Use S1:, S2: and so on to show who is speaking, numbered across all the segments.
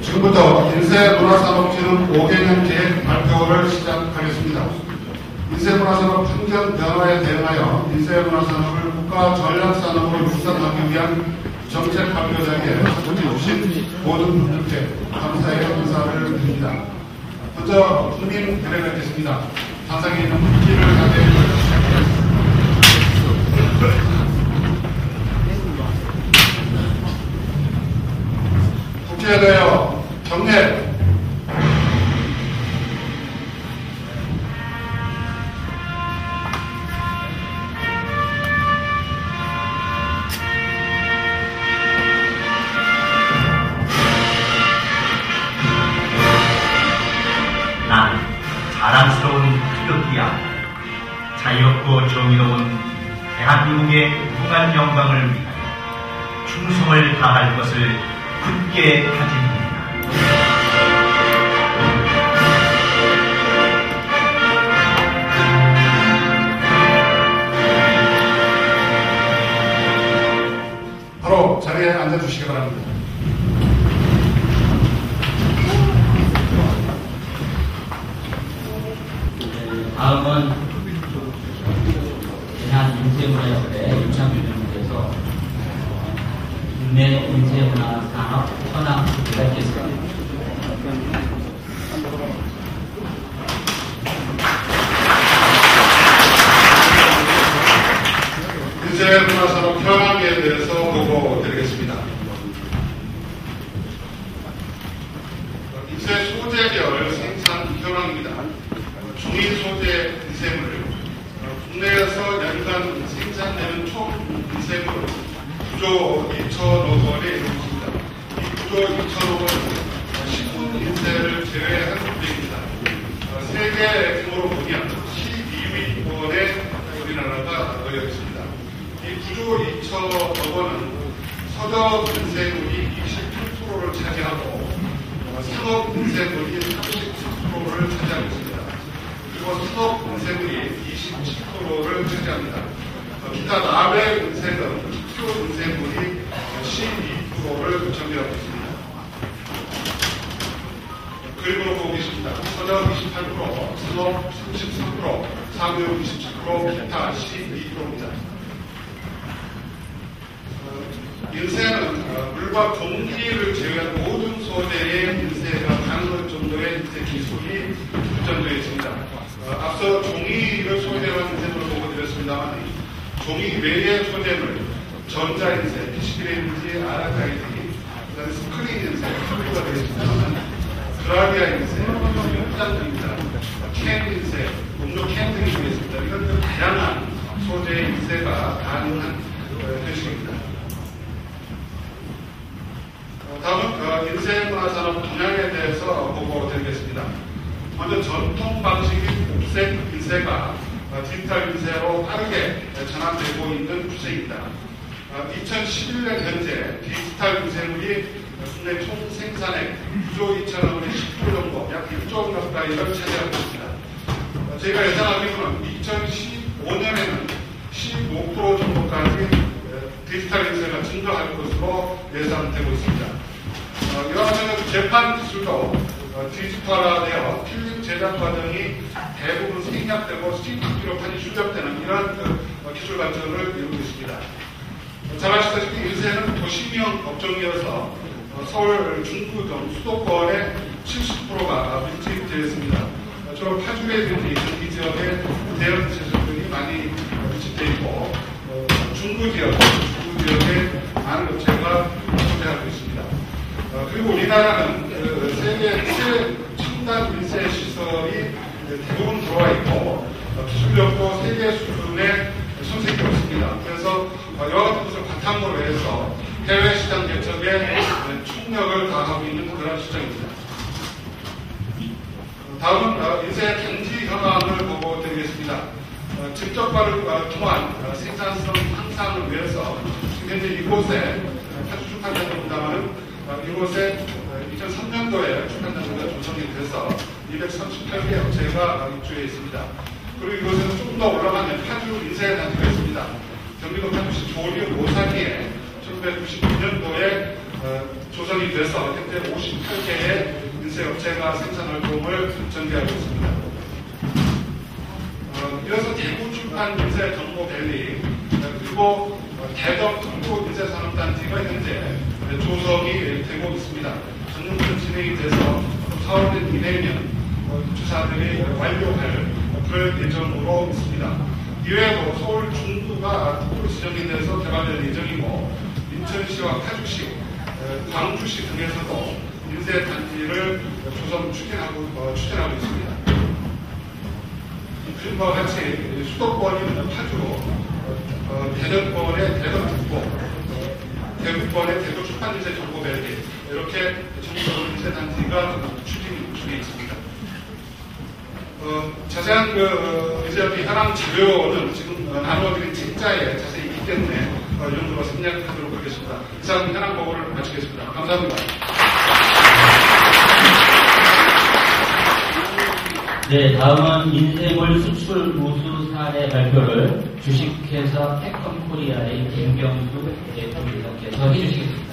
S1: 지금부터 인쇄문화산업진흥 5개년 계획 발표를 시작하겠습니다. 인쇄문화산업 환경 변화에 대응하여 인쇄문화산업을 국가 전략산업으로 육성하기 위한 정책 발표자에게 주신 모든 분들께 감사의 인사를 드립니다. 먼저 국민 대례뵙겠습니다. 단상에 있는 국기를 가져해 주십시오. 국회에 대하여 경례.
S2: 난 자랑스러운 태극기야. 자유롭고 정의로운 대한민국의 무궁한 영광을 위하여 충성을 다할 것을 굳게 다짐합니다.
S1: 바로 자리에 앉아주시기 바랍니다.
S3: 다음은 대한인쇄문화협회 유창규님께서 국내 인쇄문화 산업 현황 발표했습니다.
S1: 인쇄문화산업 현황에 대해서 보고 드리겠습니다. 인쇄 소재별 생산 현황입니다. 종이 소재 인쇄물, 국내에서 연간 생산되는 총 인쇄물 9조 2천억 원에 이르습니다. 이 9조 2천억 원은 식품 인쇄를 제외한 금액입니다. 세계 규모로 보면 12위권에 우리나라가 놓여 있습니다. 이 9조 2천억 원은 서적 인쇄물이 28%를 차지하고 상업 인쇄물이 33%를 차지하고 있습니다. 그리고 산업 인쇄물이 27%를 차지합니다. 기타 나배 인쇄는 특수 인쇄물이 12%를 점유하고 있습니다. 그림으로 보고 계십니다. 서적 28%, 산업 33%, 상업 27%, 기타 12%입니다. 인쇄는 물과 공기를 제외한 모든 소재의 인쇄가 가능한 정도의 인쇄 기술이 발전되어 있습니다. 앞서 종이를 소재로 한 인쇄물을 보고 드렸습니다만 종이 외의 소재물, 전자인쇄, PCB인지 RFID, 그다음에 스크린 인쇄, 컴퓨터가 되어 있습니다만 그라비아 인쇄, 현장 등입니다. 캔 인쇄, 음료 캔 등이 되겠습니다. 이런 다양한 소재의 인쇄가 가능한 형식입니다. 다음은 인쇄문화산업 분야에 대해서 보고 드리겠습니다. 먼저 전통 방식인 옥색 인쇄가 디지털 인쇄로 빠르게 전환되고 있는 추세입니다. 2011년 현재 디지털 인쇄물이 국내 총 생산액 9조 2천억 원의 10% 정도, 약 1조 원 가까이를 차지하고 있습니다. 제가 예상하기로는 2015년에는 15% 정도까지 디지털 인쇄가 증가할 것으로 예상되고 있습니다. 이와 마찬가지로 재판 기술도 디지털화되어 필름 제작 과정이 대부분 생략되고 CCTV로 출력되는 이런 기술 발전을 이루고 있습니다. 잘 아시다시피 인쇄는 도시명 업종이어서 서울 중구 등 수도권의 70%가 밀집되어 있습니다. 주로 파주라든지 경기 지역에 대형 인쇄소들이 많이 밀집되어 있고 중구 지역에 많은 업체가 소재하고 있습니다. 그리고 우리나라는 세계 최첨단 인쇄 시설이 대부분 들어와 있고 기술력도 세계 수준의 손색이 없습니다. 그래서 여러 가지 것을 바탕으로 해서 해외 시장 개척에 총력을 다하고 있는 그런 시장입니다. 다음은 인쇄 단지 현황을 보고 드리겠습니다. 직접화를 통한 생산성 향상을 위해서 현재 이곳에 파주 축산단지입니다만은 이곳에 2003년도에 축산단지가 조성이 돼서 238개 업체가 입주해 있습니다. 그리고 이곳에는 좀 더 올라가면 파주 인쇄단지가 있습니다. 경기도 파주시 조류 모사기에 1999년도에 조성이 돼서 현재 58개의 인쇄업체가 생산 활동을 전개하고 있습니다. 이어서 대구 출판 인쇄 정보밸리 그리고 대덕 정보 인쇄산업단지가 현재 조성이 되고 있습니다. 전년부터 진행이 돼서 4월 이내면 주사들이 완료할 그럴 예정으로 있습니다. 이외에도 서울 중구가 특구로 지정이 돼서 개발될 예정이고 인천시와 파주시, 광주시 등에서도 인쇄 단지를 조성 추진하고 있습니다. 그와 같이 수도권이 있는 파주, 대전권의 대덕특구, 대구권의 대구 출판인쇄 정보밸리 이렇게 전국적으로 인쇄 단지가 추진 중에 있습니다. 자세한 인쇄업계 현황 자료는 지금 나눠드린 책자에 자세히 있기 때문에 이 정도로 생략하도록 하겠습니다. 이상 현황 보고를 마치겠습니다. 감사합니다.
S3: 네, 다음은 인쇄물 수출 우수 사례 발표를 주식회사 패컴코리아의 김경수 대표이사께서 해주시겠습니다.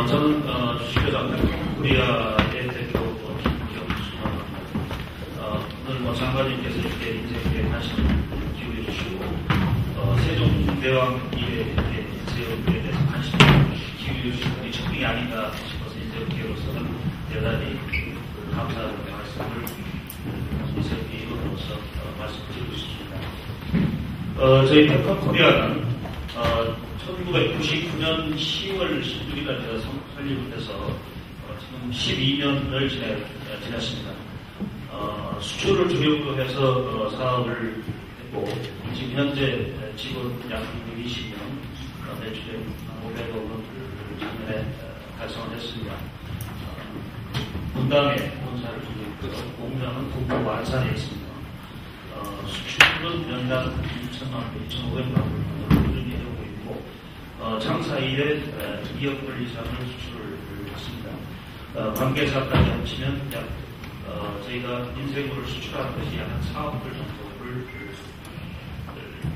S4: 저는 주식회사 패컴코리아의 대표 김경수입니다. 오늘 장관님께서 이렇게 인쇄에 관심을 기울여 주시고 세종대왕 일에 인쇄업계에 대해서 관심을 기울여 주시는 분이 첫분이 아닌가 싶어서 인쇄업계로서는 대단히 감사하는 말씀을 인쇄업계 이론으로서 말씀드리고 싶습니다. 저희 패컴코리아는 1999년 10월 16일날 설립을 해서 지금 12년을 지났습니다. 수출을 주력으로 해서 사업을 했고 지금 현재 직원 약 220명, 매출액 500억 원을 작년에 달성을 했습니다. 분당에 본사를 두고 있고요. 공장은 북부 완산에 있습니다. 수출은 연간 2천만 원, 2,500만 원 꾸준히 하고 있고 장사일에 2억 불 이상을 수출을 했습니다. 관계사까지 합치면 약 저희가 인쇄물을 수출하는 것이 약 4억 불 정도를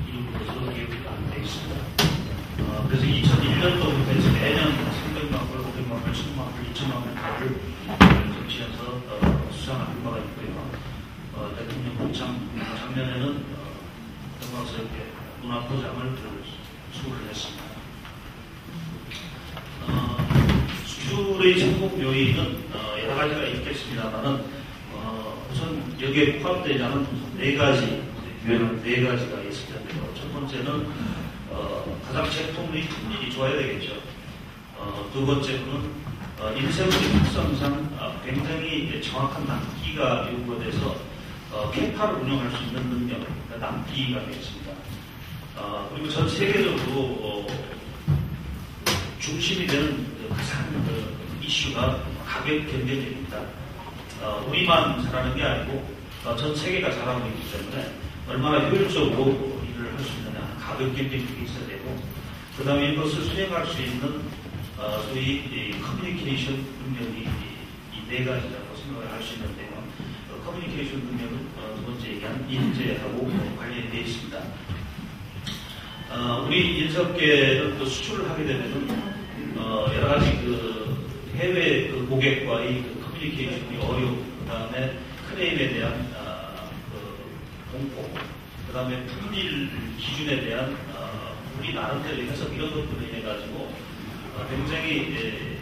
S4: 이루는 것으로 기록이 되어 있습니다. 그래서 2001년도부터 해서 매년 300만 불, 500만 불, 1000만 불, 2천만 불을 정치해서 수상하는 바가 있고요. 대통령 작년에는 영광스럽게 문화포장을 수고를 했습니다. 수출의 성공 요인은 여러 가지가 있겠습니다만은 우선 여기에 포함되지 않은 네 가지, 유형은 네 가지가 있을 텐데요. 첫 번째는 가장 제품의 품질이 좋아야 되겠죠. 두 번째는 인쇄물의 특성상 굉장히 정확한 납기가 요구돼서 캐파를 운영할 수 있는 능력, 그러니까 납기가 되겠습니다. 그리고 전 세계적으로 중심이 되는 가장 이슈가 가격 경쟁력입니다. 우리만 잘하는 게 아니고 전 세계가 잘하고 있기 때문에 얼마나 효율적으로 일을 할 수 있느냐, 가격 경쟁력이 있어야 되고, 그 다음에 이것을 수행할 수 있는 소위 커뮤니케이션 능력이 이 네 가지라고 생각을 할 수 있는데요. 커뮤니케이션 능력은 두 번째 얘기한 인재하고 관련되어 있습니다. 우리 인쇄업계는 또 수출을 하게 되면은 여러 가지 해외 고객과의 커뮤니케이션이 어려운, 그 다음에 클레임에 대한 공포, 그 다음에 품질 기준에 대한 우리 나름대로 해석 이런 것들로 인해 가지고 굉장히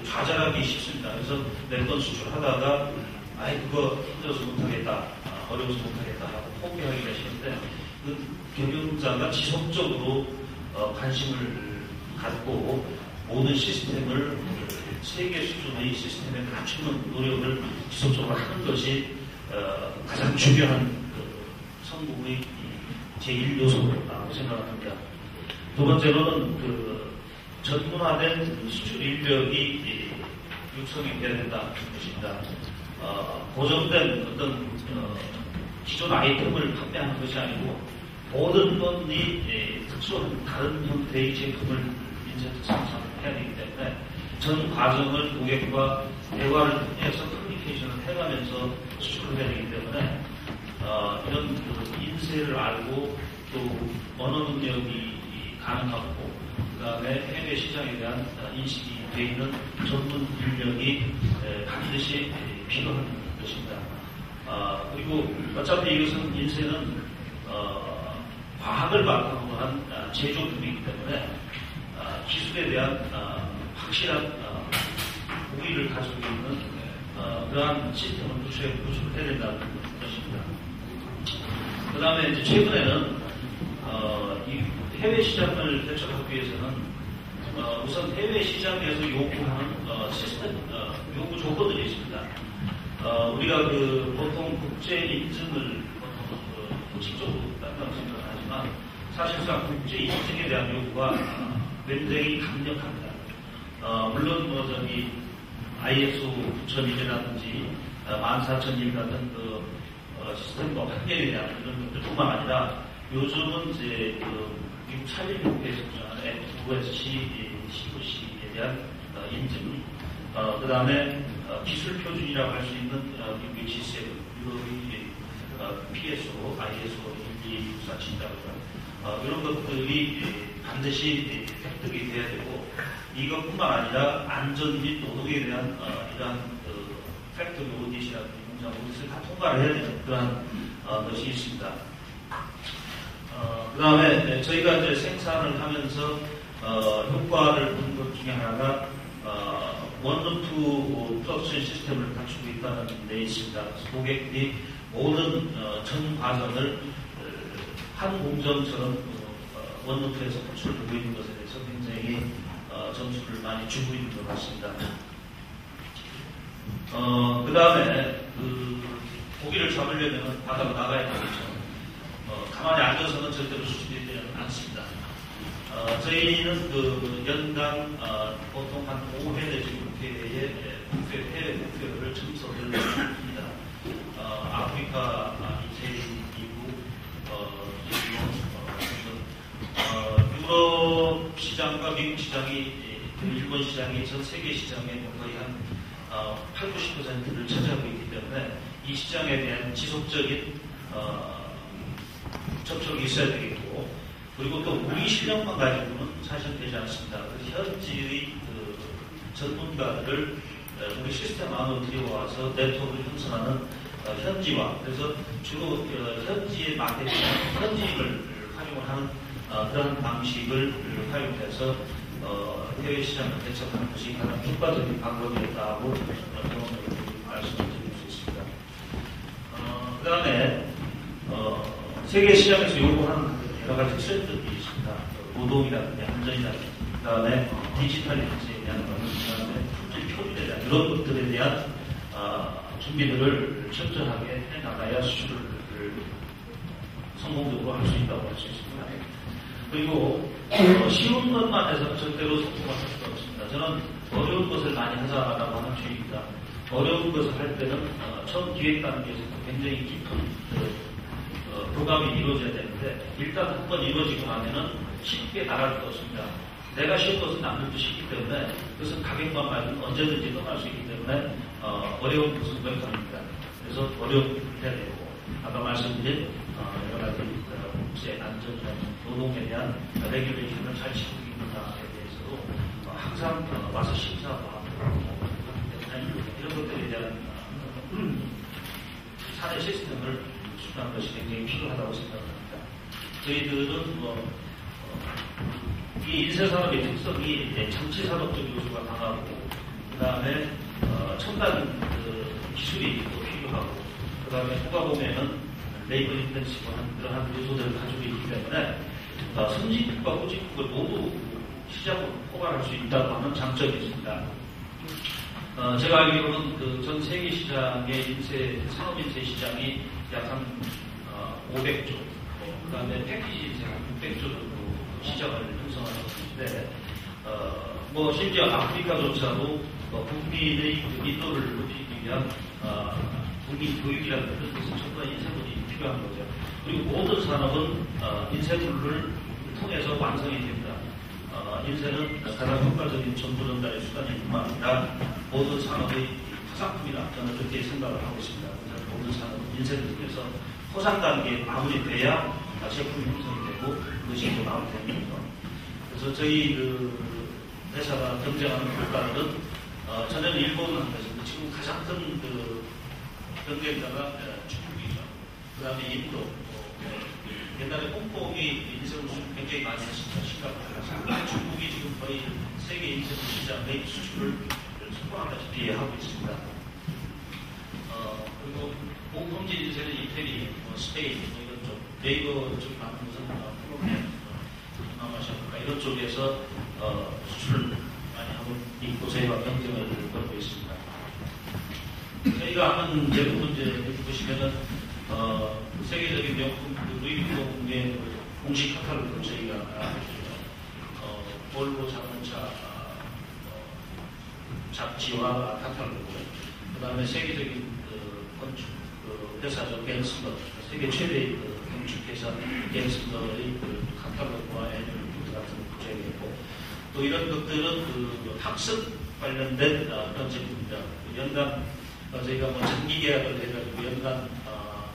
S4: 좌절하기 쉽습니다. 그래서 몇 번 수출하다가 그거 힘들어서 못하겠다, 어려워서 못하겠다 하고 포기하기가 쉬운데, 그 경영자가 지속적으로 관심을 갖고 모든 시스템을 세계 수준의 시스템에 갖추는 노력을 지속적으로 하는 것이 가장 중요한 성공의 제1요소라고 생각합니다. 두 번째로는 전문화된 수출 인력이 육성이 되어야 된다는 것입니다. 고정된 어떤 기존 아이템을 판매하는 것이 아니고 모든 건이 특수한 다른 형태의 제품을 인쇄 생산해야 되기 때문에 전 과정을 고객과 대화를 통해서 커뮤니케이션을 해가면서 수출을 해야 되기 때문에 이런 그 인쇄를 알고 또 언어 능력이 가능하고 그다음에 해외 시장에 대한 인식이 되어 있는 전문 인력이 반드시 필요한 것입니다. 그리고 어차피 이것은 인쇄는 과학을 바탕으로 한 제조품이기 때문에 기술에 대한 확실한 우위를 가지고 있는 그러한 시스템을 구축해야 된다는 것입니다. 그 다음에 이제 최근에는 이 해외 시장을 개척하기 위해서는 우선 해외 시장에서 요구하는 시스템, 요구 조건들이 있습니다. 우리가 그 보통 국제 인증을 공식적으로 따른다고 생각하지만 사실상 국제 인증에 대한 요구가 굉장히 강력합니다. 물론 뭐 저기 ISO 9001이라든지 14001 같은 그 시스템과 환경에 대한 이런 것들뿐만 아니라 요즘은 이제 그 미국 산림협회에서 주장하는 FOSC, COC에 대한 인증, 그 다음에 기술 표준이라고 할 수 있는 미국의 G7, 유럽의 PSO, ISO 12474 이런 것들이 반드시 획득이 돼야 되고 이것뿐만 아니라 안전 및 노동에 대한 이러한 팩토리 오디시라든지 공장 오디시를 다 통과를 해야 되는 그러한 것이 있습니다. 그 다음에 저희가 이제 생산을 하면서 효과를 본 것 중에 하나가 원루프 프로덕션 시스템을 갖추고 있다는 데 있습니다. 고객들이 모든 전 과정을 한 공정처럼 원루프에서 호출되고 있는 것에 대해서 굉장히 점수를 많이 주고 있는 것 같습니다. 그 다음에 고기를 잡으려면 바다로 나가야 되겠죠. 가만히 앉아서는 절대로 수출이 되지 않습니다. 저희는 그 연간 보통 한 5회 내지 6회의 해외 국회를 참석을 합니다. 아프리카, 이태리, 미국, 유럽 시장과 미국 시장이, 일본 시장이 전 세계 시장의 거의 한 80~90%를 차지하고 있기 때문에 이 시장에 대한 지속적인 접촉이 있어야 되겠고, 그리고 또 우리 실력만 가지고는 사실 되지 않습니다. 현지의 전문가들을 우리 시스템 안으로 들여와서 네트워크를 형성하는 현지화, 그래서 주로 현지의 마케팅, 현지인을 활용을 하는 그런 방식을 활용해서 해외 시장을 개척하는 것이 가장 효과적인 방법이었다고 경험을 말씀드릴 수 있습니다. 그 다음에 세계 시장에서 요구하는 여러 가지 트렌드들이 있습니다. 노동이라든지 안전이라든지, 그 다음에 디지털 인재에 대한 것, 그 다음에 품질 표준에 대한 이런 것들에 대한 준비들을 철저하게 해나가야 수출을 성공적으로 할 수 있다고 할 수 있습니다. 그리고 쉬운 것만 해서 절대로 성공할 수 없습니다. 저는 어려운 것을 많이 하자라고 하는 주의입니다. 어려운 것을 할 때는 처음 기획 단계에서 굉장히 깊은 교감이 이루어져야 되는데 일단 한번 이루어지고 나면은 쉽게 나갈 수 없습니다. 내가 쉬운 것은 남들도 쉽기 때문에 그것은 가격만 말고 언제든지 떠날 수 있기 때문에 어려운 것은 welcome입니다. 그래서 어려운 해야 되고 아까 말씀드린 여러 가지 국제 안전, 노동에 대한 레귤레이션을 잘 지키고 있는가에 대해서도 항상 와서 심사하고 이런 것들에 대한 사내 시스템을 수립하는 것이 굉장히 필요하다고 생각합니다. 저희들은 이 인쇄산업의 특성이 장치산업적 요소가 강하고 그 다음에 첨단 기술이 또 필요하고 그 다음에 누가 보면은 레이버 인텐시브한 그러한 요소들을 가지고 있기 때문에 선진국과 후진국을 모두 시장으로 포괄할 수 있다고 하는 장점이 있습니다. 제가 알기로는 전 세계 시장의 산업인쇄 시장이 약 한 500조, 그 다음에 패키지 인쇄 한 600조 정도 시장을 형성하고 있는데, 심지어 아프리카조차도 국민의 민도를 높이기 위한 국민 교육이라는 것은 전부 다 인쇄물이 필요한 거죠. 그리고 모든 산업은 인쇄물을 통해서 완성이 됩니다. 인쇄는 가장 효과적인 정보 전달의 수단일 뿐만 아니라 모든 산업의 화상품이다. 저는 그렇게 생각을 하고 있습니다. 모든 산업 인쇄를 통해서 포상 단계에 마무리돼야 제품이 형성이 되고 그것이 이제 마무리됩니다. 그래서 저희 회사가 경쟁하는 국가들은 전혀 일본한테서 지금 가장 큰 경쟁자가 중국이죠. 그 다음에 인도, 옛날에 홍콩이 인쇄물 굉장히 많이 했습니다. 심각합니다. 중국이 지금 거의 세계 인쇄물 시장의 수출을 성공하다시피 하고 있습니다. 그리고 공통진 인쇄는 이태리, 스페인, 이런 쪽, 네이버 쪽 많은 것은 프로그램, 남아시아프리카 이런 쪽에서 수출을 많이 하고 있고 저희와 경쟁을 벌이고 있습니다. 저희가 하는 제품 문제 보시면은 세계적인 명품 루이비통의 공식 카탈로그를 저희가 볼보 자동차 잡지와 카탈로그, 그 다음에 세계적인 건축 회사죠. 겐슬러, 세계 최대의 건축회사 겐슬러의 카탈로그와 애니얼 같은 저희가 있고, 또 이런 것들은 학습 관련된 그런 제품입니다. 연간 저희가 장기 계약을 해가지고 연간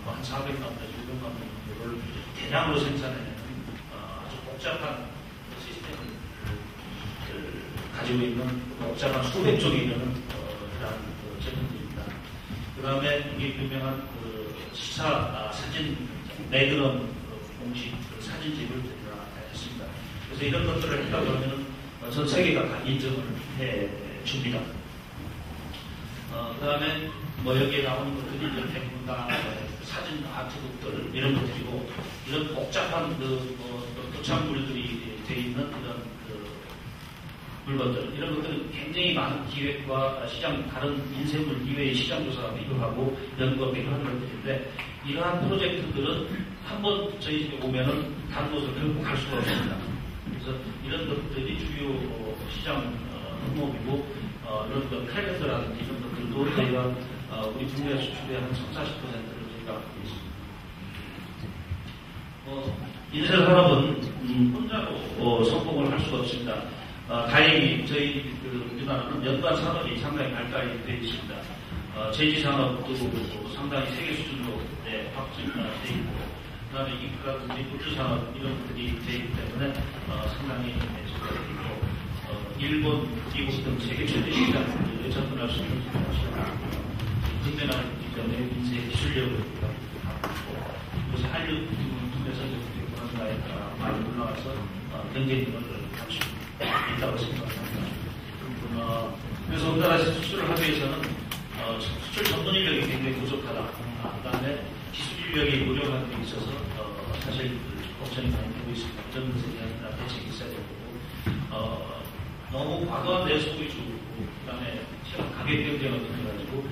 S4: 한 400만 원, 600만 원을 대량으로 생산해내는 아주 복잡한 시스템을 가지고 있는 복잡한 수백 종이 이르는 그런 제품들입니다. 그 다음에 이게 유명한 시차 사진 매그넘 공식 사진집을 했습니다. 그래서 이런 것들을 했다 그러면은 전 세계가 다 인정을 해 줍니다. 그 다음에 여기에 나오는 것들이 이런 백문가 사진 아트북들 이런 것들이고, 이런 복잡한 도착물들이 되어 있는 이런 물건들, 이런 것들은 굉장히 많은 기획과 시장, 다른 인쇄물 이외의 시장 조사가 필요하고 연구가 필요한 것들인데, 이러한 프로젝트들은 한번 저희 집에 오면은 다른 곳을 결국 갈 수가 없습니다. 그래서 이런 것들이 주요 시장 항목이고, 이런 캘레더라든지 이런 것들도 저희가 우리 국내 수출의 한 30~40%를 저희가 갖고 있습니다. 인쇄 산업은 혼자로 성공을 할 수가 없습니다. 다행히 저희 우리나라는 연관 산업이 상당히 발달이 되어 있습니다. 제지 산업도 상당히 세계 수준으로 확진되어 있고, 그 다음에 인프라든지 우주 산업 이런 것들이 되어 있기 때문에 상당히 적합되어 있고, 일본, 미국 등 세계 최대 시장을 접근할 수 있는 시장이고요. 국내나라 때문에 인쇄 기술력을 갖고 있고, 그래서 한류 통해서 그런가에 많이 올라가서 경쟁력을 갖추고 있다고 생각합니다. 그래서 우리나라 수출을 하기 위해서는 수출 전문 인력이 굉장히 부족하다. 그 다음에 기술 인력이 무료한 데 있어서 사실 걱정이 많이 되고 있습니다. 이런 것에 대한 대책이 있어야 되고, 너무 과도한 내수 위주, 그 다음에 가격 경쟁을 통해가지고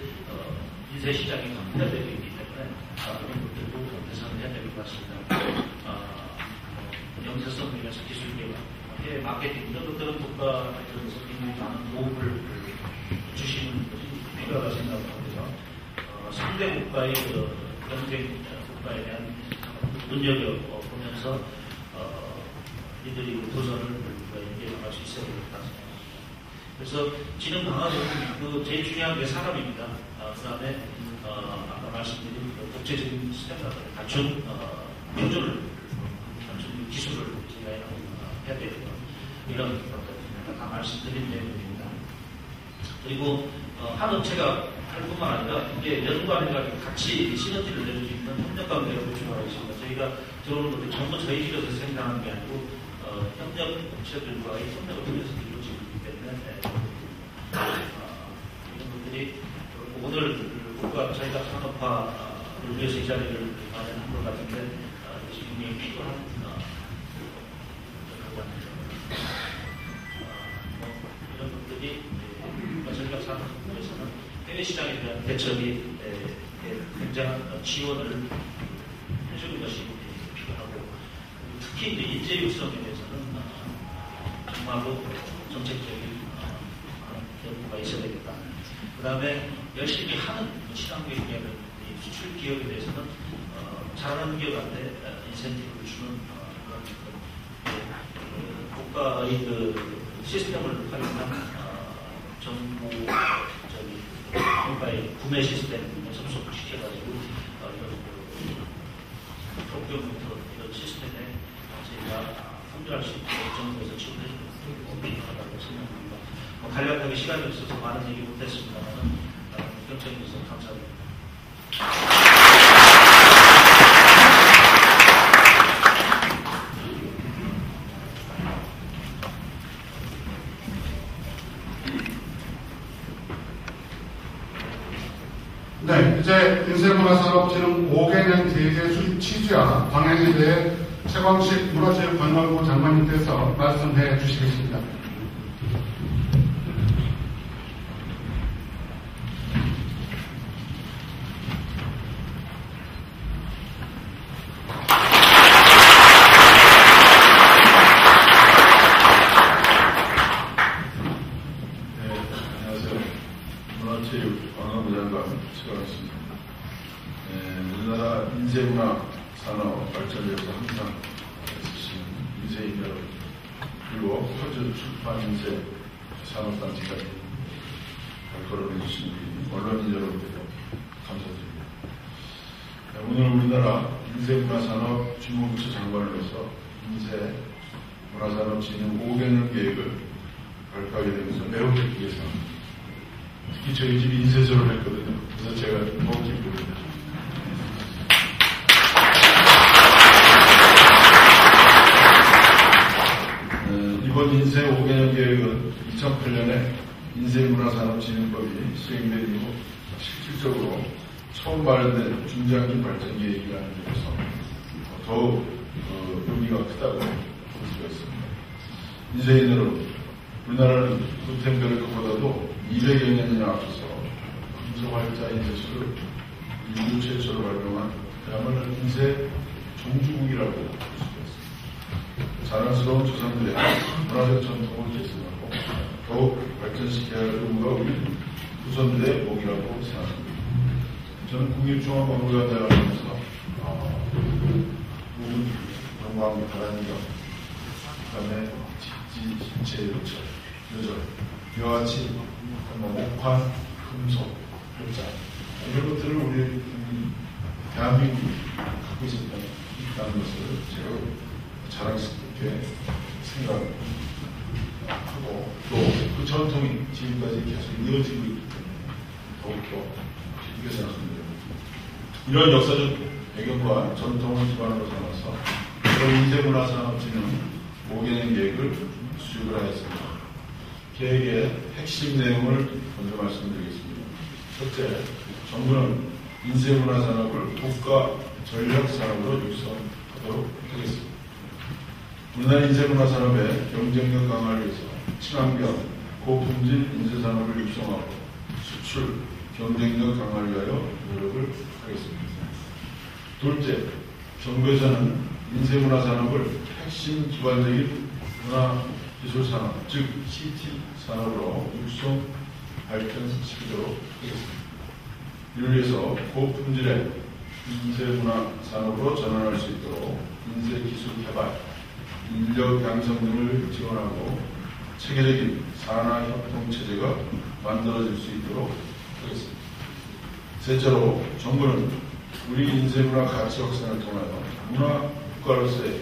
S4: 인쇄 시장이 확대되고 있기 때문에 이런 것들도 개선을 해야 될 것 같습니다. 영세성 면에서 기술계가 해외 마케팅 이런 것들은 국가에서 굉장히 많은 도움을 주시는 것이 필요하다고 생각합니다. 상대 국가의 경쟁 국가에 대한 눈여겨보면서 이들이 도전을 이겨나갈 수 있어야 될 것 같습니다. 그래서 지능 강화는 제일 중요한 게 산업입니다. 그 다음에 아까 말씀드린 국제적인 스탠다드를 갖춘 기술을 저희가 해야 되고요. 이런 것들 다 말씀드린 내용입니다. 그리고 한 업체가 할 뿐만 아니라 이게 연관해가지고 같이 시너지를 내줄 수 있는 협력관계를 구축하고 있습니다. 저희가 들어오는 것들 전부 저희 집에서 생산하는 게 아니고 협력 업체들과의 협력을 통해서 이루어지고 있기 때문에 이런 것들이 오늘 국가 저희가 산업화를 위해서 이 자리를 마련한 것 같은데 지금 필요한 이런 것들이 저희가 산업에서는 해외 시장에 대한 대책이 굉장한 지원을 해주는 것이 필요하고, 특히 이제 인재 육성에 대해서는 정말로 정책적인 연구가 있어야 되겠다. 그 다음에 열심히 하는 시장에 대한 수출 기업에 대해서는 잘하는 기업한테 인센티브를 주는 국가의 시스템을 활용한 정부 구매 시스템에 접속시켜가지고 procurement 이런 시스템에 저희가 참조할 수 있도록 정부에서 지원해 주는 필요하다고 생각합니다. 간략하게 시간이 없어서 많은 얘기 못했습니다만 경청해 주셔서 감사합니다.
S1: 네, 이제 인쇄문화산업진흥 5개년 계획의 수립 취지와 방향에 대해 최광식 문화체육관광부 장관님께서 말씀해 주시겠습니다.
S5: 문화체육관광부 장관 최광식입니다. 우리나라 인쇄문화 산업 발전을 위해서 항상 애쓰시는 인쇄인 여러분, 그리고 호주 출판 인쇄 산업단체까지 발걸음 해주신 언론인 여러분께도 감사드립니다. 오늘 우리나라 인쇄문화산업 주무부처 장관으로서 인쇄문화산업진흥 5개년 계획을 발표하게 되면서 매우 기쁘게 생각합니다. 특히 저희 집이 인쇄소를 했거든요. 그래서 제가 더욱 기쁩니다. 이번 인쇄 5개년 계획은 2008년에 인쇄문화산업진흥법이 시행된 이후 실질적으로 처음 마련된 중장기 발전 계획이라는 점에서 더욱 의미가 크다고 볼 수가 있습니다. 인쇄인 여러분, 우리나라는 구텐베르크보다도 200여 년이나 앞서서 금속활자 인쇄술을 인류 최초로 발명한 그야말로 인쇄 종주국이라고 볼 수가 있습니다. 자랑스러운 조상들의 문화적 전통을 계승하고 더욱 발전시켜야 할 의무가 우리 후손들의 몫이라고 생각합니다. 저는 국립중앙박물관장을 하면서 부분 영광 바라는 점, 그 다음에 신체 요절, 이와 같이 목판, 금속, 혈자 이런 것들을 우리 대한민국이 갖고 있다는 것을 제가 자랑스럽게 생각하고 또 그 전통이 지금까지 계속 이어지고 있기 때문에 더욱더 기쁘게 생각합니다. 이런 역사적 배경과 전통을 기반으로 삼아서 그런 인쇄문화산업진흥 5개년 계획을 수립을 하였습니다. 계획의 핵심 내용을 먼저 말씀드리겠습니다. 첫째, 정부는 인쇄문화산업을 국가 전략산업으로 육성하도록 하겠습니다. 우리나라 인쇄문화산업의 경쟁력 강화를 위해서 친환경, 고품질 인쇄산업을 육성하고 수출, 경쟁력 강화를 위하여 노력을 하겠습니다. 둘째, 정부에서는 인쇄문화산업을 핵심 기반적인 문화기술산업, 즉 CT 산업으로 육성 발전시키도록 하겠습니다. 이를 위해서 고품질의 인쇄문화산업으로 전환할 수 있도록 인쇄기술 개발, 인력 양성 등을 지원하고 체계적인 산하협동체제가 만들어질 수 있도록 하겠습니다. 셋째로 정부는 우리 인쇄문화 가치 확산을 통하여 문화 국가로서의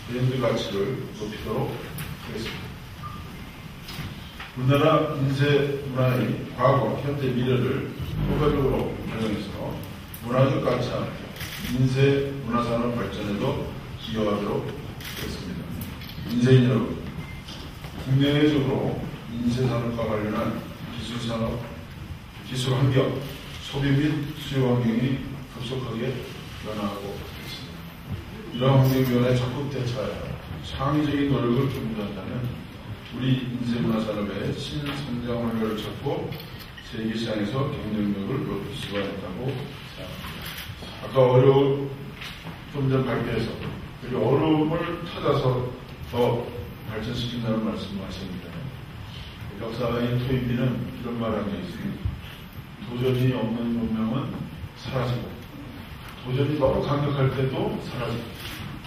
S5: 브랜드 가치를 높이도록 하겠습니다. 우리나라 인쇄문화의 과거, 현재, 미래를 포괄적으로 활용해서 문화적 가치와 인쇄문화산업 발전에도 기여하도록 하겠습니다. 인쇄인 여러분, 국내외적으로 인쇄산업과 관련한 기술산업, 기술환경, 소비 및 수요 환경이 급속하게 변화하고 있습니다. 이러한 환경 변화에 적극 대처하여 창의적인 노력을 기울인다면 우리 인쇄문화산업의 신성장 활력을 찾고 세계시장에서 경쟁력을 높일 수가 있다고 생각합니다. 아까 좀 전 발표해서 어려움을 찾아서 더 발전시킨다는 말씀을 하셨는데 역사의 토인비는 이런 말을 한 적이 있습니다. 도전이 없는 문명은 사라지고 도전이 너무 강력할 때도 사라지고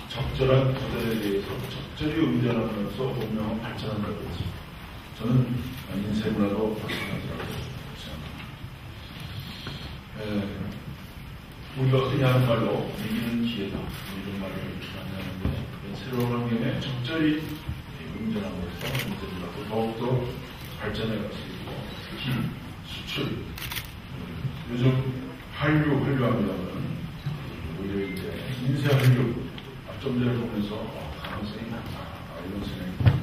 S5: 적절한 도전에 대해서 적절히 응전하면서 문명은 발전한다고 했습니다. 저는 인쇄 문화도 마찬가지라고 생각합니다. 우리가 흔히 하는 말로 이기는 기회다 이런 말을 많이 하는데 새로운 환경에 적절히 응전함으로써 인쇄 문화도 더욱더 발전해 갈 수 있고 특히 수출 요즘 한류합니다만 오히려 이제 인쇄 한류 좀 전에 보면서 가능성이 많다 이런 생각입니다.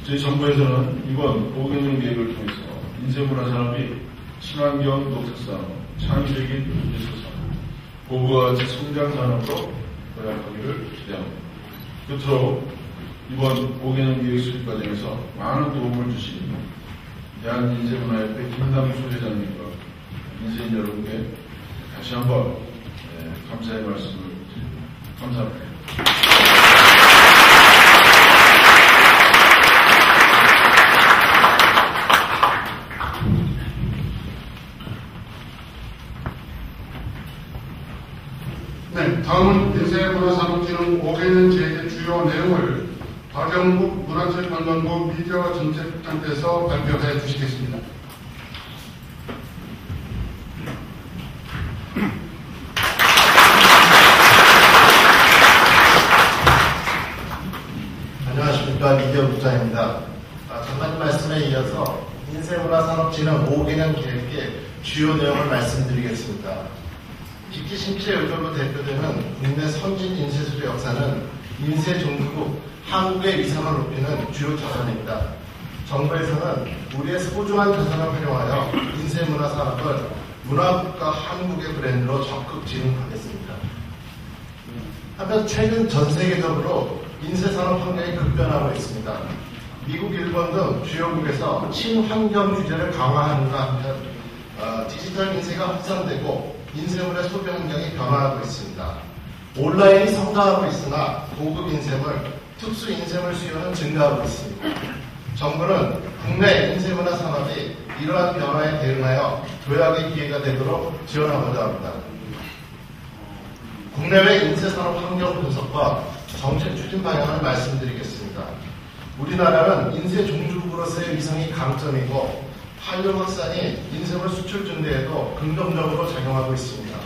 S5: 저희 정부에서는 이번 5개년 계획을 통해서 인쇄문화 산업이 친환경 녹색산업, 창의적인 예술산업, 고부가가치 성장 산업으로 도약하기를 기대합니다. 끝으로 이번 5개년 계획 수립 과정에서 많은 도움을 주신 대한인쇄문화협회 김남수 회장님과 인쇄인 여러분께 다시 한번 감사의 말씀을 드립니다. 감사합니다.
S1: 네, 다음은 인쇄문화산업진흥 5개년 계획의 주요 내용을 박영국 문화체육관광부 미디어 정책국장께서 발표해 주시겠습니다.
S6: 안녕하십니까, 미디어 국장입니다. 전반 말씀에 이어서 인쇄문화산업진흥 5개년 계획의 주요 내용을 말씀드리겠습니다. 기키 신체 의도로 대표되는 국내 선진 인쇄술의 역사는 인쇄 종주국 한국의 위상을 높이는 주요 자산입니다. 정부에서는 우리의 소중한 자산을 활용하여 인쇄문화산업을 문화국가 한국의 브랜드로 적극 진흥하겠습니다. 한편 최근 전 세계적으로 인쇄산업 환경이 급변하고 있습니다. 미국, 일본 등 주요국에서 친환경 규제를 강화하는가 하면 디지털 인쇄가 확산되고 인쇄물의 소비 환경이 변화하고 있습니다. 온라인이 성장하고 있으나 고급 인쇄물, 특수 인쇄물 수요는 증가하고 있습니다. 정부는 국내 인쇄문화 산업이 이러한 변화에 대응하여 도약의 기회가 되도록 지원하고자 합니다. 국내외 인쇄산업 환경 분석과 정책 추진 방향을 말씀드리겠습니다. 우리나라는 인쇄 종주국으로서의 위상이 강점이고 한류 확산이 인쇄물 수출 증대에도 긍정적으로 작용하고 있습니다.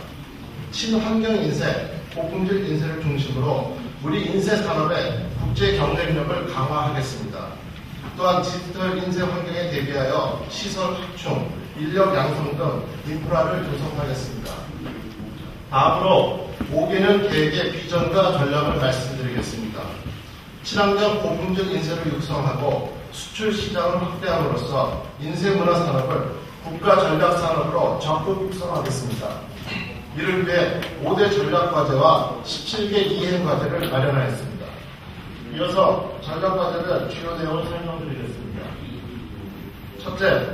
S6: 친환경 인쇄, 고품질 인쇄를 중심으로 우리 인쇄 산업의 국제 경쟁력을 강화하겠습니다. 또한 디지털 인쇄 환경에 대비하여 시설 확충, 인력 양성 등 인프라를 조성하겠습니다. 다음으로 5개년 계획의 비전과 전략을 말씀드리겠습니다. 친환경 고품질 인쇄를 육성하고 수출 시장을 확대함으로써 인쇄문화 산업을 국가 전략 산업으로 적극 육성하겠습니다. 이를 위해 5대 전략 과제와 17개 이행 과제를 마련하였습니다. 이어서 전략 과제의 주요 내용을 설명드리겠습니다. 첫째,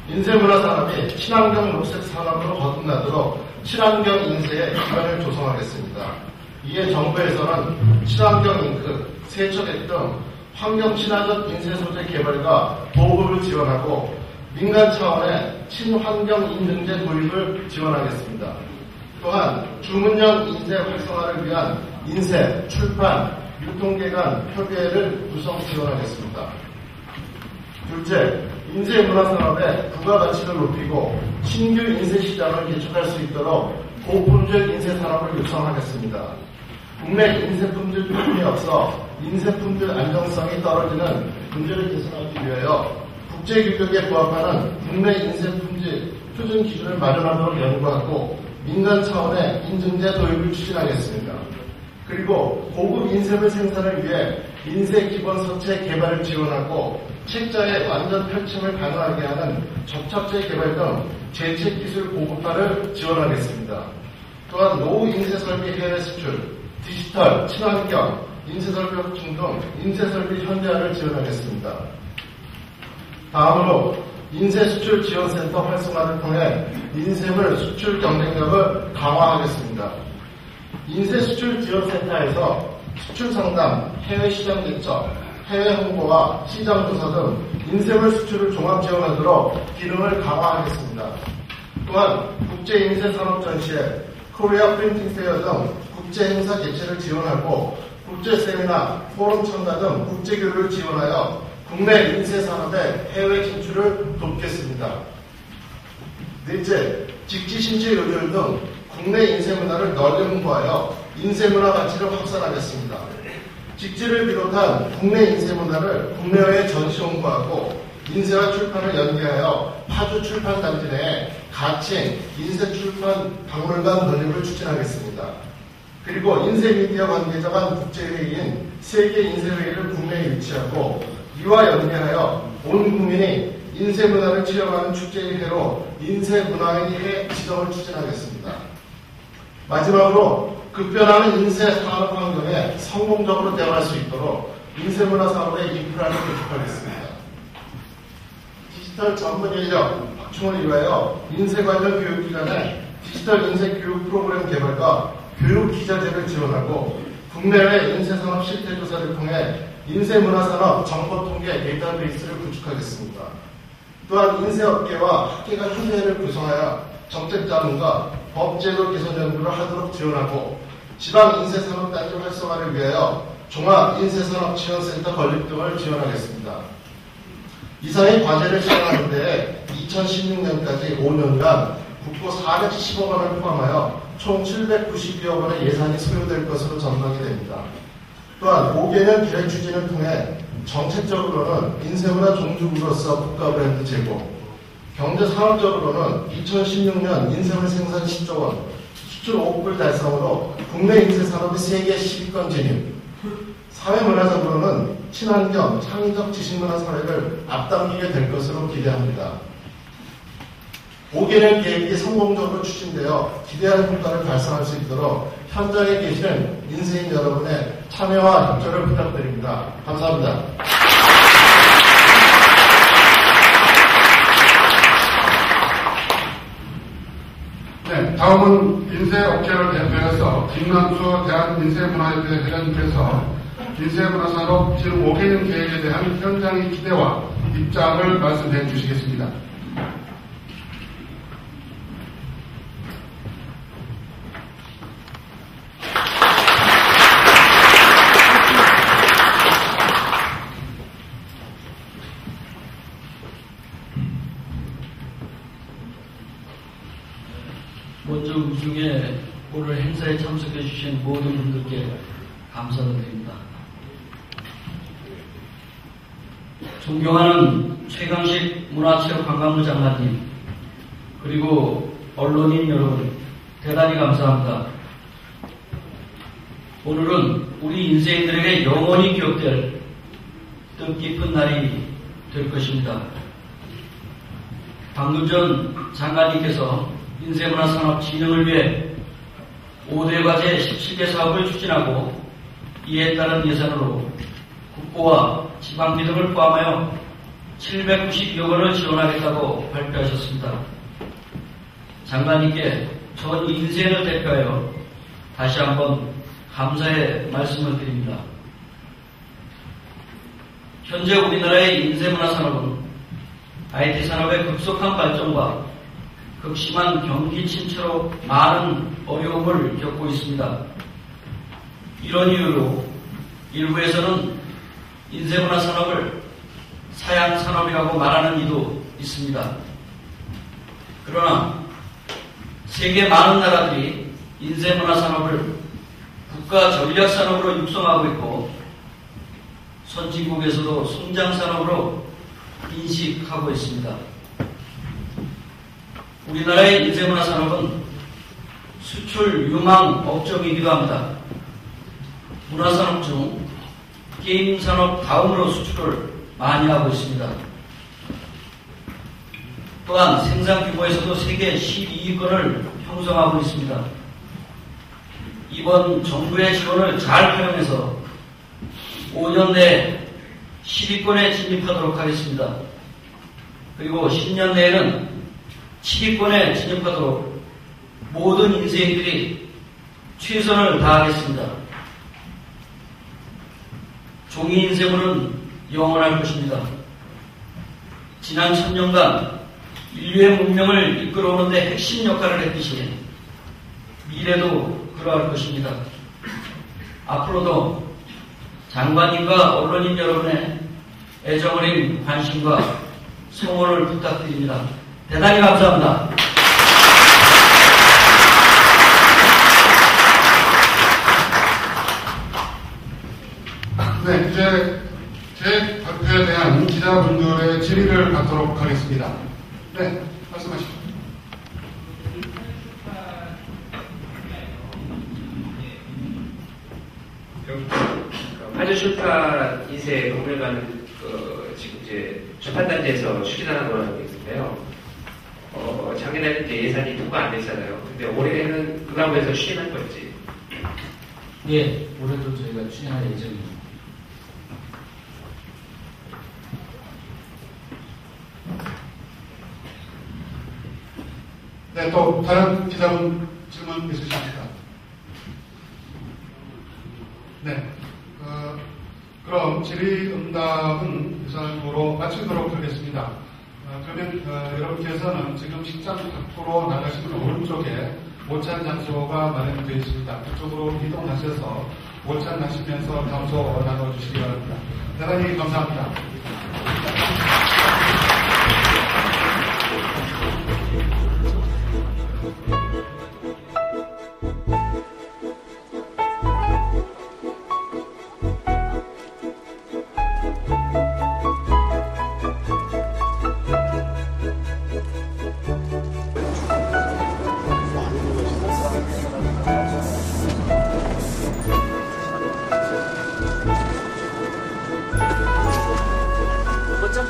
S6: 인쇄문화 산업이 친환경 녹색 산업으로 거듭나도록 친환경 인쇄의 기반을 조성하겠습니다. 이에 정부에서는 친환경 잉크, 세척액 등 환경 친화적 인쇄 소재 개발과 보급을 지원하고 민간 차원의 친환경 인증제 도입을 지원하겠습니다. 또한 주문형 인쇄 활성화를 위한 인쇄, 출판, 유통기관 협의회를 구성 지원하겠습니다. 둘째, 인쇄문화산업의 부가가치를 높이고 신규 인쇄 시장을 개척할 수 있도록 고품질 인쇄 산업을 육성하겠습니다. 국내 인쇄 품질 표준이 없어 인쇄 품질 안정성이 떨어지는 문제를 개선하기 위하여 국제 규격에 부합하는 국내 인쇄 품질 표준 기준을 마련하도록 연구하고 민간 차원의 인증제 도입을 추진하겠습니다. 그리고 고급 인쇄물 생산을 위해 인쇄 기본 서체 개발을 지원하고 책자의 완전 펼침을 가능하게 하는 접착제 개발 등 제책 기술 고급화를 지원하겠습니다. 또한 노후 인쇄 설비 해외 수출, 디지털, 친환경, 인쇄 설비 확충 등 인쇄 설비 현대화를 지원하겠습니다. 다음으로 인쇄 수출 지원센터 활성화를 통해 인쇄물 수출 경쟁력을 강화하겠습니다. 인쇄 수출 지원센터에서 수출 상담, 해외 시장 개척, 해외 홍보와 시장 조사 등 인쇄물 수출을 종합 지원하도록 기능을 강화하겠습니다. 또한 국제 인쇄 산업 전시회, 코리아 프린팅 페어 등 국제 행사 개최를 지원하고 국제 세미나, 포럼 참가 등 국제 교류를 지원하여 국내 인쇄 산업의 해외 진출을 돕겠습니다. 넷째, 직지신체 요절 등 국내 인쇄 문화를 널리 홍보하여 인쇄 문화 가치를 확산하겠습니다. 직지를 비롯한 국내 인쇄 문화를 국내외에 전시 홍보하고 인쇄와 출판을 연계하여 파주 출판단지 내에 가칭 인쇄 출판 박물관 건립을 추진하겠습니다. 그리고 인쇄 미디어 관계자 간 국제회의인 세계 인쇄회의를 국내에 유치하고 이와 연계하여 온 국민이 인쇄 문화를 체험하는 축제의 해로 인쇄 문화의 해 지정을 추진하겠습니다. 마지막으로 급변하는 인쇄 산업 환경에 성공적으로 대응할 수 있도록 인쇄 문화 산업의 인프라를 구축하겠습니다. 디지털 전문 인력 확충을 위하여 인쇄 관련 교육기관의 디지털 인쇄 교육 프로그램 개발과 교육 기자재를 지원하고 국내외 인쇄 산업 실태 조사를 통해 인쇄 문화 산업 정보 통계 데이터베이스를 구축하겠습니다. 또한 인쇄업계와 학계가 협의회를 구성하여 정책 자문과 법제도 개선 연구를 하도록 지원하고 지방 인쇄산업단지 활성화를 위하여 종합인쇄산업지원센터 건립 등을 지원하겠습니다. 이상의 과제를 실행하는 데에 2016년까지 5년간 국고 410억 원을 포함하여 총 792억 원의 예산이 소요될 것으로 전망이 됩니다. 또한 5개년 기획 추진을 통해 정책적으로는 인쇄문화 종주국으로서 국가 브랜드 제고, 경제산업적으로는 2016년 인쇄물 생산 10조 원, 수출 5억 불 달성으로 국내 인쇄산업의 세계 10위권 진입, 사회문화적으로는 친환경, 창의적 지식문화 사회를 앞당기게 될 것으로 기대합니다. 5개년 계획이 성공적으로 추진되어 기대하는 효과를 달성할 수 있도록 현장에 계시는 인쇄인 여러분의 참여와 협조를 부탁드립니다. 감사합니다.
S1: 네, 다음은 인쇄업계를 대표해서 김남수 대한인쇄문화협회 회장님께서 인쇄문화산업 제5개년 계획에 대한 현장의 기대와 입장을 말씀해 주시겠습니다.
S3: 먼저 우중에 오늘 행사에 참석해 주신 모든 분들께 감사드립니다. 존경하는 최강식 문화체육관광부 장관님, 그리고 언론인 여러분, 대단히 감사합니다. 오늘은 우리 인쇄인들에게 영원히 기억될 뜻깊은 날이 될 것입니다. 방금 전 장관님께서 인쇄문화산업 진흥을 위해 5대 과제 17개 사업을 추진하고 이에 따른 예산으로 국고와 지방비 등을 포함하여 792억 원을 지원하겠다고 발표하셨습니다. 장관님께 전 인쇄인을 대표하여 다시 한번 감사의 말씀을 드립니다. 현재 우리나라의 인쇄문화산업은 IT 산업의 급속한 발전과 극심한 경기 침체로 많은 어려움을 겪고 있습니다. 이런 이유로 일부에서는 인쇄문화 산업을 사양 산업이라고 말하는 이도 있습니다. 그러나 세계 많은 나라들이 인쇄문화 산업을 국가 전략 산업으로 육성하고 있고 선진국에서도 성장 산업으로 인식하고 있습니다. 우리나라의 인쇄문화 산업은 수출 유망 업종이기도 합니다. 문화산업 중 게임 산업 다음으로 수출을 많이 하고 있습니다. 또한 생산 규모에서도 세계 12위권을 형성하고 있습니다. 이번 정부의 지원을 잘 활용해서 5년 내에 10위권에 진입하도록 하겠습니다. 그리고 10년 내에는 7위권에 진입하도록 모든 인쇄인들이 최선을 다하겠습니다. 종이 인쇄물은 영원할 것입니다. 지난 1000년간 인류의 문명을 이끌어오는데 핵심 역할을 했듯이 미래도 그러할 것입니다. 앞으로도 장관님과 언론인 여러분의 애정어린 관심과 성원을 부탁드립니다. 대단히 감사합니다.
S1: 네, 이제 제 발표에 대한 기자분들의 질의를 받도록 하겠습니다. 네, 말씀하시죠.
S7: 화주출판 2세 박물관은 지금 이제 출판단지에서 추진하는 거라고 되어 있는데요. 작년에는 이제 예산이 통과 안 됐잖아요. 근데 올해는 그 가운데서 추진할 건지.
S3: 예, 올해도 저희가 추진할 예정입니다.
S1: 네, 또 다른 기자분 질문 있으십니까? 네. 그럼 질의응답은 이상으로 마치도록 하겠습니다. 그러면 여러분께서는 지금 식장 밖으로 나가시는 오른쪽에 모찬 장소가 마련되어 있습니다. 그쪽으로 이동하셔서 모찬하시면서 장소 나눠주시기 바랍니다. 대단히 감사합니다.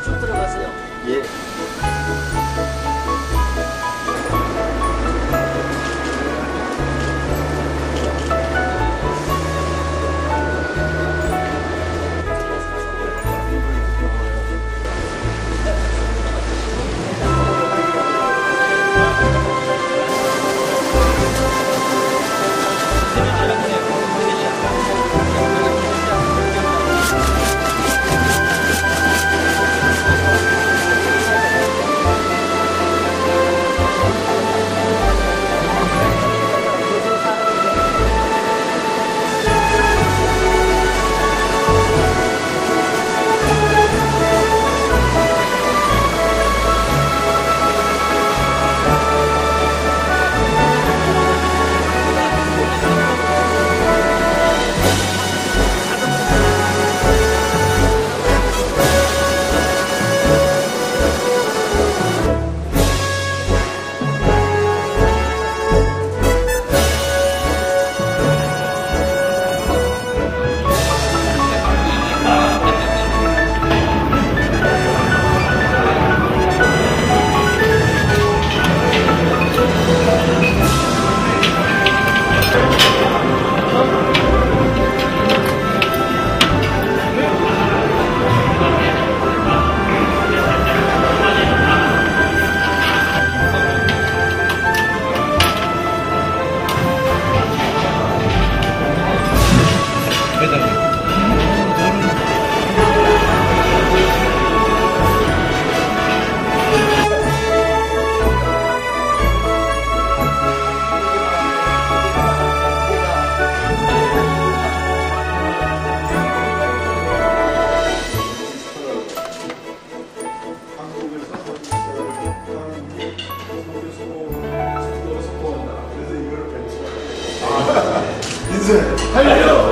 S3: 쭉 들어가세요. 예.
S6: 인쇄, 달려!